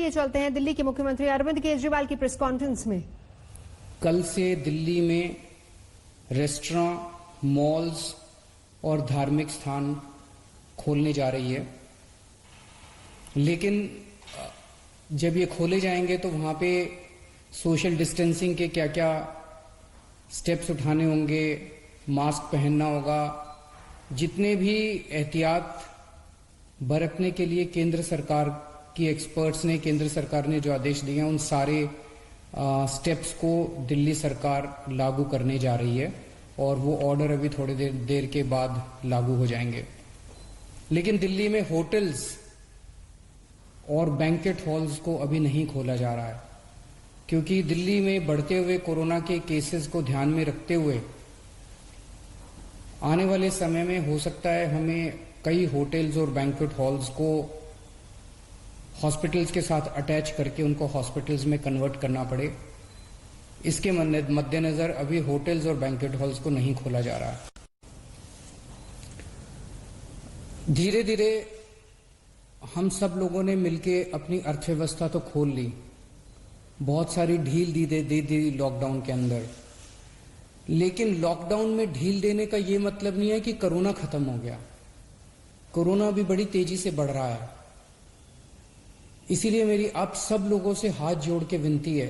लिए चलते हैं दिल्ली के मुख्यमंत्री अरविंद केजरीवाल की प्रेस कॉन्फ्रेंस में। कल से दिल्ली में रेस्टोरेंट, मॉल्स और धार्मिक स्थान खोलने जा रही है, लेकिन जब ये खोले जाएंगे तो वहां पे सोशल डिस्टेंसिंग के क्या क्या स्टेप्स उठाने होंगे, मास्क पहनना होगा, जितने भी एहतियात बरतने के लिए केंद्र सरकार की एक्सपर्ट्स ने, केंद्र सरकार ने जो आदेश दिए हैं, उन सारे स्टेप्स को दिल्ली सरकार लागू करने जा रही है और वो ऑर्डर अभी थोड़ी देर के बाद लागू हो जाएंगे। लेकिन दिल्ली में होटल्स और बैंकेट हॉल्स को अभी नहीं खोला जा रहा है, क्योंकि दिल्ली में बढ़ते हुए कोरोना के केसेस को ध्यान में रखते हुए आने वाले समय में हो सकता है हमें कई होटल्स और बैंकेट हॉल्स को हॉस्पिटल्स के साथ अटैच करके उनको हॉस्पिटल्स में कन्वर्ट करना पड़े। इसके मद्देनजर अभी होटल्स और बैंकेट हॉल्स को नहीं खोला जा रहा। धीरे धीरे हम सब लोगों ने मिलके अपनी अर्थव्यवस्था तो खोल ली, बहुत सारी ढील दे दी लॉकडाउन के अंदर, लेकिन लॉकडाउन में ढील देने का ये मतलब नहीं है कि कोरोना खत्म हो गया। कोरोना अभी बड़ी तेजी से बढ़ रहा है। इसीलिए मेरी आप सब लोगों से हाथ जोड़ के विनती है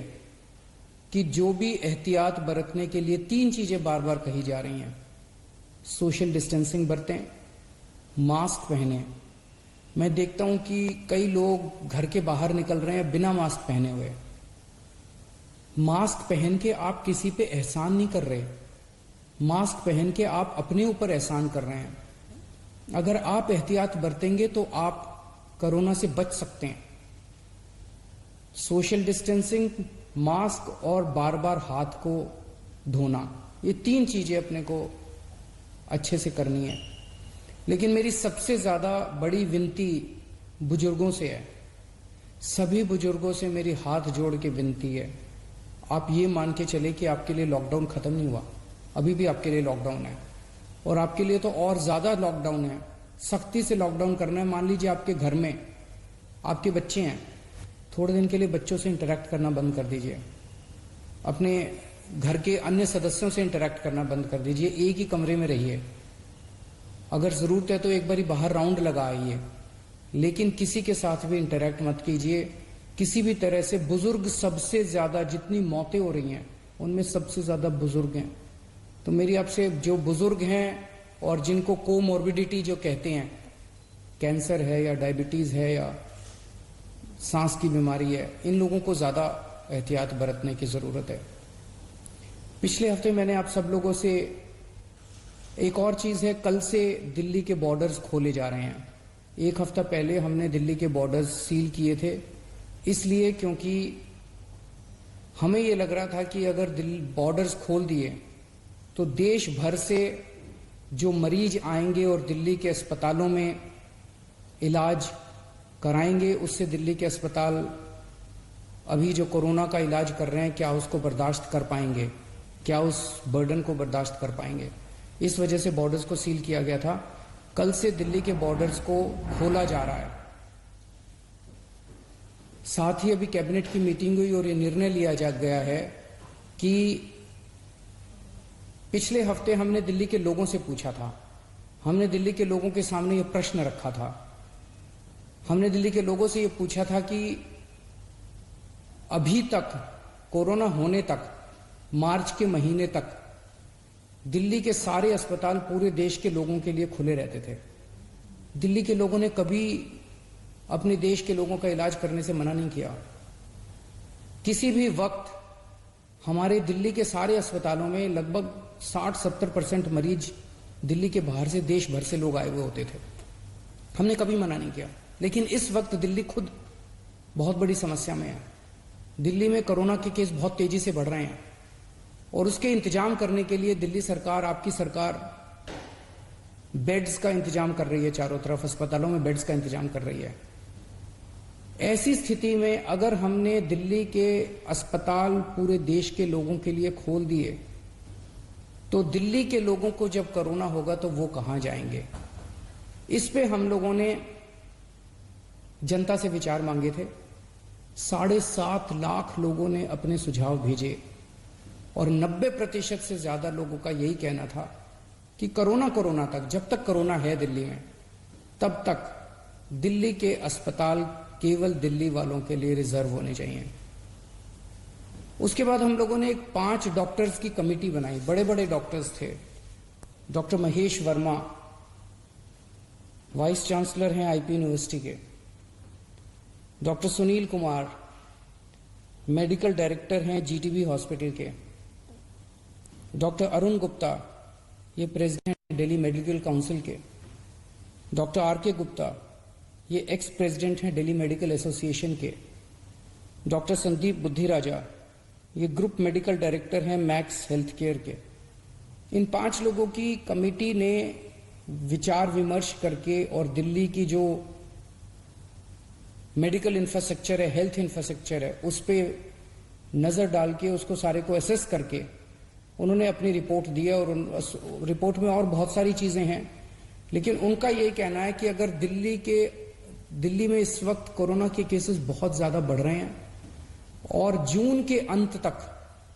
कि जो भी एहतियात बरतने के लिए 3 चीजें बार बार कही जा रही हैं, सोशल डिस्टेंसिंग बरतें, मास्क पहने। मैं देखता हूं कि कई लोग घर के बाहर निकल रहे हैं बिना मास्क पहने हुए। मास्क पहन के आप किसी पे एहसान नहीं कर रहे, मास्क पहन के आप अपने ऊपर एहसान कर रहे हैं। अगर आप एहतियात बरतेंगे तो आप कोरोना से बच सकते हैं। सोशल डिस्टेंसिंग, मास्क और बार बार हाथ को धोना, ये 3 चीजें अपने को अच्छे से करनी है। लेकिन मेरी सबसे ज्यादा बड़ी विनती बुजुर्गों से है। सभी बुजुर्गों से मेरी हाथ जोड़ के विनती है, आप ये मान के चले कि आपके लिए लॉकडाउन खत्म नहीं हुआ, अभी भी आपके लिए लॉकडाउन है और आपके लिए तो और ज्यादा लॉकडाउन है। सख्ती से लॉकडाउन करना है। मान लीजिए आपके घर में आपके बच्चे हैं, थोड़े दिन के लिए बच्चों से इंटरेक्ट करना बंद कर दीजिए, अपने घर के अन्य सदस्यों से इंटरेक्ट करना बंद कर दीजिए, एक ही कमरे में रहिए। अगर जरूरत है तो एक बारी बाहर राउंड लगा आइए, लेकिन किसी के साथ भी इंटरेक्ट मत कीजिए किसी भी तरह से। बुजुर्ग सबसे ज्यादा, जितनी मौतें हो रही हैं उनमें सबसे ज्यादा बुजुर्ग हैं। तो मेरी आपसे, जो बुजुर्ग हैं और जिनको कोमॉर्बिडिटी जो कहते हैं, कैंसर है या डायबिटीज है या सांस की बीमारी है, इन लोगों को ज्यादा एहतियात बरतने की जरूरत है। पिछले हफ्ते मैंने आप सब लोगों से एक और चीज है, कल से दिल्ली के बॉर्डर्स खोले जा रहे हैं। 1 हफ्ता पहले हमने दिल्ली के बॉर्डर्स सील किए थे, इसलिए क्योंकि हमें ये लग रहा था कि अगर बॉर्डर्स खोल दिए तो देश भर से जो मरीज आएंगे और दिल्ली के अस्पतालों में इलाज कराएंगे, उससे दिल्ली के अस्पताल अभी जो कोरोना का इलाज कर रहे हैं, क्या उसको बर्दाश्त कर पाएंगे, क्या उस बर्डन को बर्दाश्त कर पाएंगे। इस वजह से बॉर्डर्स को सील किया गया था। कल से दिल्ली के बॉर्डर्स को खोला जा रहा है। साथ ही अभी कैबिनेट की मीटिंग हुई और ये निर्णय लिया जा गया है कि पिछले हफ्ते हमने दिल्ली के लोगों से पूछा था, हमने दिल्ली के लोगों के सामने ये प्रश्न रखा था, हमने दिल्ली के लोगों से ये पूछा था कि अभी तक कोरोना होने तक, मार्च के महीने तक दिल्ली के सारे अस्पताल पूरे देश के लोगों के लिए खुले रहते थे। दिल्ली के लोगों ने कभी अपने देश के लोगों का इलाज करने से मना नहीं किया। किसी भी वक्त हमारे दिल्ली के सारे अस्पतालों में लगभग 60-70% मरीज दिल्ली के बाहर से, देश भर से लोग आए हुए होते थे। हमने कभी मना नहीं किया। लेकिन इस वक्त दिल्ली खुद बहुत बड़ी समस्या में है। दिल्ली में कोरोना के केस बहुत तेजी से बढ़ रहे हैं और उसके इंतजाम करने के लिए दिल्ली सरकार, आपकी सरकार, बेड्स का इंतजाम कर रही है। चारों तरफ अस्पतालों में बेड्स का इंतजाम कर रही है। ऐसी स्थिति में अगर हमने दिल्ली के अस्पताल पूरे देश के लोगों के लिए खोल दिए तो दिल्ली के लोगों को जब कोरोना होगा तो वो कहां जाएंगे। इस पे हम लोगों ने जनता से विचार मांगे थे। 7.5 लाख लोगों ने अपने सुझाव भेजे और 90% से ज्यादा लोगों का यही कहना था कि कोरोना तक, जब तक कोरोना है दिल्ली में, तब तक दिल्ली के अस्पताल केवल दिल्ली वालों के लिए रिजर्व होने चाहिए। उसके बाद हम लोगों ने एक 5 डॉक्टर्स की कमेटी बनाई, बड़े बड़े डॉक्टर्स थे। Doctor Mahesh Verma vice chancellor हैं आईपी यूनिवर्सिटी के, doctor Sunil Kumar medical director हैं जीटीबी हॉस्पिटल के, डॉक्टर अरुण गुप्ता ये प्रेसिडेंट दिल्ली मेडिकल काउंसिल के, डॉक्टर आर.के. गुप्ता ये एक्स प्रेसिडेंट हैं दिल्ली मेडिकल एसोसिएशन के, डॉक्टर संदीप बुद्धिराजा ये ग्रुप मेडिकल डायरेक्टर हैं मैक्स हेल्थ केयर के। इन 5 लोगों की कमेटी ने विचार विमर्श करके और दिल्ली की जो मेडिकल इंफ्रास्ट्रक्चर है, हेल्थ इंफ्रास्ट्रक्चर है, उस पर नजर डाल के उसको सारे को एसेस करके उन्होंने अपनी रिपोर्ट दी है। और रिपोर्ट में और बहुत सारी चीजें हैं, लेकिन उनका यही कहना है कि अगर दिल्ली में इस वक्त कोरोना के केसेस बहुत ज्यादा बढ़ रहे हैं और जून के अंत तक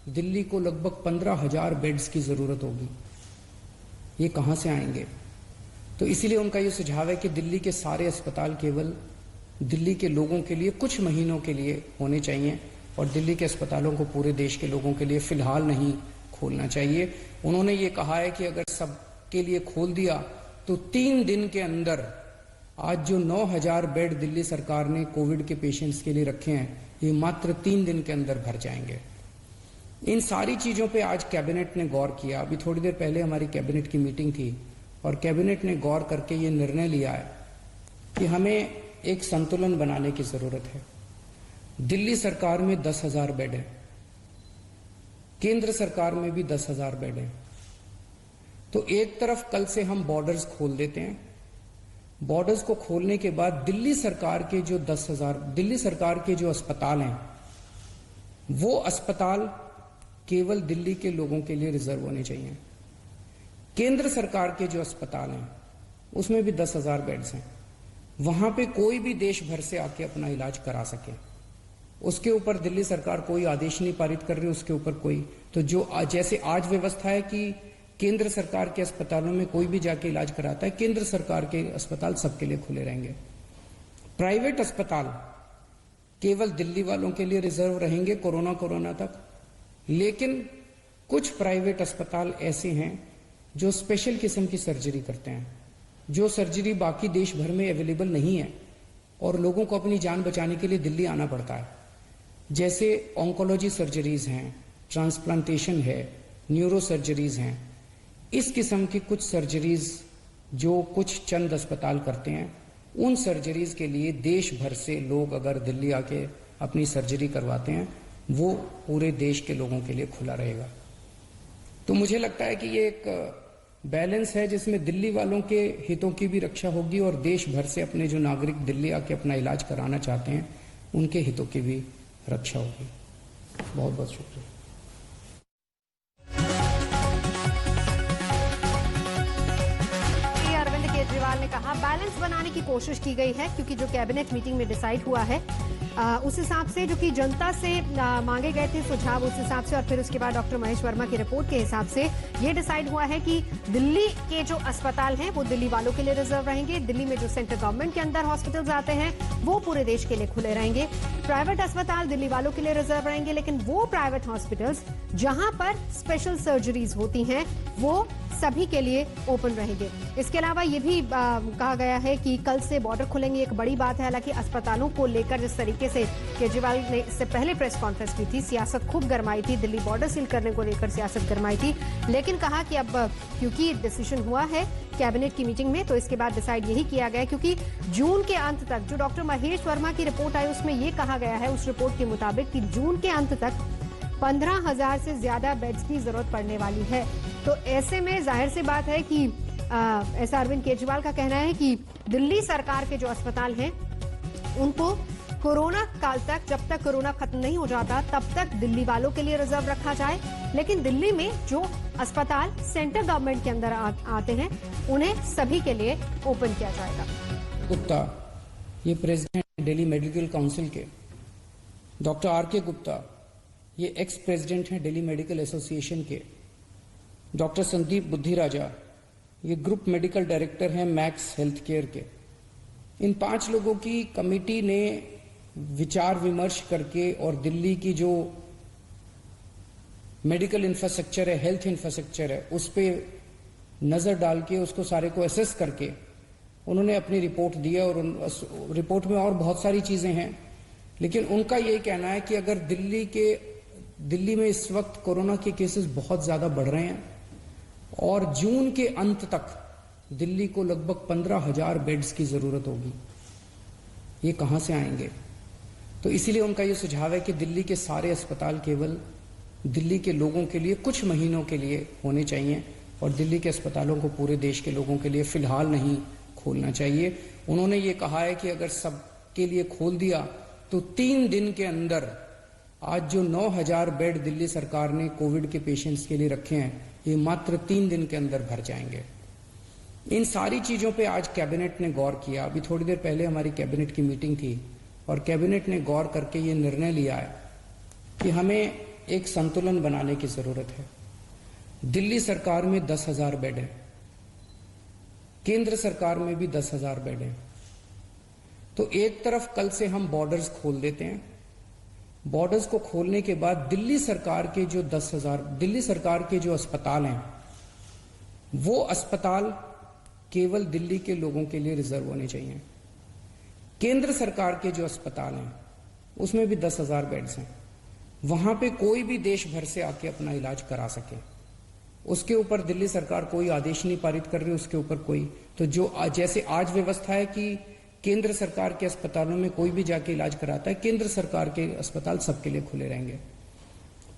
दिल्ली को लगभग 15,000 बेड्स की जरूरत होगी। ये कहां से आएंगे? तो इसीलिए उनका ये सुझाव है कि दिल्ली के सारे अस्पताल केवल दिल्ली के लोगों के लिए कुछ महीनों के लिए होने चाहिए और दिल्ली के अस्पतालों को पूरे देश के लोगों के लिए फिलहाल नहीं खोलना चाहिए। उन्होंने ये कहा है कि अगर सबके लिए खोल दिया तो 3 दिन के अंदर आज जो 9,000 बेड दिल्ली सरकार ने कोविड के पेशेंट्स के लिए रखे हैं, ये मात्र 3 दिन के अंदर भर जाएंगे। इन सारी चीजों पे आज कैबिनेट ने गौर किया। अभी थोड़ी देर पहले हमारी कैबिनेट की मीटिंग थी और कैबिनेट ने गौर करके ये निर्णय लिया है कि हमें एक संतुलन बनाने की जरूरत है। दिल्ली सरकार में 10,000 बेड है, केंद्र सरकार में भी 10,000 बेड है। तो एक तरफ कल से हम बॉर्डर्स खोल देते हैं, बॉर्डर्स को खोलने के बाद दिल्ली सरकार के जो 10,000 दिल्ली सरकार के जो अस्पताल हैं, वो अस्पताल केवल दिल्ली के लोगों के लिए रिजर्व होने चाहिए। केंद्र सरकार के जो अस्पताल हैं उसमें भी 10,000 बेड्स हैं, वहां पे कोई भी देश भर से आके अपना इलाज करा सके। उसके ऊपर दिल्ली सरकार कोई आदेश नहीं पारित कर रही, उसके ऊपर कोई तो जो जैसे आज व्यवस्था है कि केंद्र सरकार के अस्पतालों में कोई भी जाके इलाज कराता है, केंद्र सरकार के अस्पताल सबके लिए खुले रहेंगे। प्राइवेट अस्पताल केवल दिल्ली वालों के लिए रिजर्व रहेंगे कोरोना तक। लेकिन कुछ प्राइवेट अस्पताल ऐसे हैं जो स्पेशल किस्म की सर्जरी करते हैं, जो सर्जरी बाकी देश भर में अवेलेबल नहीं है और लोगों को अपनी जान बचाने के लिए दिल्ली आना पड़ता है। जैसे ऑन्कोलॉजी सर्जरीज हैं, ट्रांसप्लांटेशन है, न्यूरो सर्जरीज हैं। इस किस्म की कुछ सर्जरीज जो कुछ चंद अस्पताल करते हैं, उन सर्जरीज के लिए देश भर से लोग अगर दिल्ली आके अपनी सर्जरी करवाते हैं, वो पूरे देश के लोगों के लिए खुला रहेगा। तो मुझे लगता है कि ये एक बैलेंस है जिसमें दिल्ली वालों के हितों की भी रक्षा होगी और देश भर से अपने जो नागरिक दिल्ली आके अपना इलाज कराना चाहते हैं उनके हितों की भी रक्षा होगी। बहुत बहुत शुक्रिया। अरविंद केजरीवाल ने कहा बैलेंस बनाने की कोशिश की गई है क्योंकि जो कैबिनेट मीटिंग में डिसाइड हुआ है उस हिसाब से जो कि जनता से मांगे गए थे सुझाव, उस हिसाब से और फिर उसके बाद डॉक्टर महेश वर्मा की रिपोर्ट के हिसाब से ये डिसाइड हुआ है कि दिल्ली के जो अस्पताल हैं वो दिल्ली वालों के लिए रिजर्व रहेंगे। दिल्ली में जो सेंट्रल गवर्नमेंट के अंदर हॉस्पिटल्स आते हैं वो पूरे देश के लिए खुले रहेंगे। प्राइवेट अस्पताल दिल्ली वालों के लिए रिजर्व रहेंगे, लेकिन वो प्राइवेट हॉस्पिटल्स जहां पर स्पेशल सर्जरीज होती हैं वो सभी के लिए ओपन रहेंगे। इसके अलावा ये भी कहा गया है कि कल से बॉर्डर खुलेंगे, एक बड़ी बात है। हालांकि अस्पतालों को लेकर जिस तरीके से केजरीवाल ने इससे पहले प्रेस कॉन्फ्रेंस की थी, सियासत खूब गरमाई थी, दिल्ली बॉर्डर सील करने को लेकर सियासत गरमाई थी, लेकिन कहा कि अब क्योंकि डिसीजन हुआ है कैबिनेट की मीटिंग में तो इसके बाद डिसाइड यही किया गया क्योंकि जून के अंत तक जो डॉक्टर महेश वर्मा की रिपोर्ट आई उसमें यह कहा गया है, उस रिपोर्ट के मुताबिक कि जून के अंत तक 15,000 से ज्यादा बेड्स की जरूरत पड़ने वाली है। तो ऐसे में जाहिर सी बात है कि ऐसा अरविंद केजरीवाल का कहना है कि दिल्ली सरकार के जो अस्पताल हैं उनको कोरोना काल तक, जब तक कोरोना खत्म नहीं हो जाता तब तक दिल्ली वालों के लिए रिजर्व रखा जाए, लेकिन दिल्ली में जो अस्पताल सेंट्रल गवर्नमेंट के अंदर आते हैं उन्हें सभी के लिए ओपन किया जाएगा। गुप्ता ये प्रेसिडेंट दिल्ली मेडिकल काउंसिल के, डॉक्टर आर के गुप्ता, ये एक्स प्रेसिडेंट हैं दिल्ली मेडिकल एसोसिएशन के। डॉक्टर संदीप बुद्धिराजा, ये ग्रुप मेडिकल डायरेक्टर हैं मैक्स हेल्थ केयर के। इन 5 लोगों की कमेटी ने विचार विमर्श करके और दिल्ली की जो मेडिकल इंफ्रास्ट्रक्चर है, हेल्थ इंफ्रास्ट्रक्चर है, उस पर नजर डाल के उसको सारे को एसेस करके उन्होंने अपनी रिपोर्ट दी है। और रिपोर्ट में और बहुत सारी चीजें हैं, लेकिन उनका ये कहना है कि अगर दिल्ली में इस वक्त कोरोना के केसेस बहुत ज्यादा बढ़ रहे हैं और जून के अंत तक दिल्ली को लगभग 15,000 बेड्स की जरूरत होगी। ये कहां से आएंगे? तो इसीलिए उनका ये सुझाव है कि दिल्ली के सारे अस्पताल केवल दिल्ली के लोगों के लिए कुछ महीनों के लिए होने चाहिए और दिल्ली के अस्पतालों को पूरे देश के लोगों के लिए फिलहाल नहीं खोलना चाहिए। उन्होंने ये कहा है कि अगर सबके लिए खोल दिया तो 3 दिन के अंदर आज जो 9,000 बेड दिल्ली सरकार ने कोविड के पेशेंट्स के लिए रखे हैं, ये मात्र 3 दिन के अंदर भर जाएंगे। इन सारी चीजों पे आज कैबिनेट ने गौर किया। अभी थोड़ी देर पहले हमारी कैबिनेट की मीटिंग थी और कैबिनेट ने गौर करके ये निर्णय लिया है कि हमें एक संतुलन बनाने की जरूरत है। दिल्ली सरकार में 10,000 बेड है, केंद्र सरकार में भी 10,000 बेड है। तो एक तरफ कल से हम बॉर्डर्स खोल देते हैं। बॉर्डर्स को खोलने के बाद दिल्ली सरकार के जो 10,000 दिल्ली सरकार के जो अस्पताल हैं, वो अस्पताल केवल दिल्ली के लोगों के लिए रिजर्व होने चाहिए। केंद्र सरकार के जो अस्पताल हैं उसमें भी 10,000 बेड्स हैं, वहां पे कोई भी देश भर से आके अपना इलाज करा सके। उसके ऊपर दिल्ली सरकार कोई आदेश नहीं पारित कर रही, उसके ऊपर कोई तो जो जैसे आज व्यवस्था है कि केंद्र सरकार के अस्पतालों में कोई भी जाके इलाज कराता है, केंद्र सरकार के अस्पताल सबके लिए खुले रहेंगे।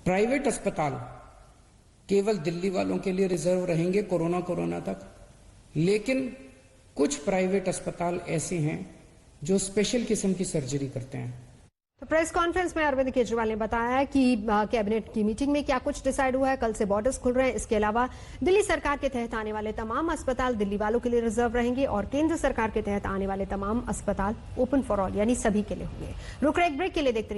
प्राइवेट अस्पताल केवल दिल्ली वालों के लिए रिजर्व रहेंगे कोरोना तक। लेकिन कुछ प्राइवेट अस्पताल ऐसे हैं जो स्पेशल किस्म की सर्जरी करते हैं। तो प्रेस कॉन्फ्रेंस में अरविंद केजरीवाल ने बताया कि कैबिनेट की मीटिंग में क्या कुछ डिसाइड हुआ है। कल से बॉर्डर्स खुल रहे हैं। इसके अलावा दिल्ली सरकार के तहत आने वाले तमाम अस्पताल दिल्ली वालों के लिए रिजर्व रहेंगे और केंद्र सरकार के तहत आने वाले तमाम अस्पताल ओपन फॉर ऑल यानी सभी के लिए होंगे। रुक रहे एक ब्रेक के लिए, देखते रहिए।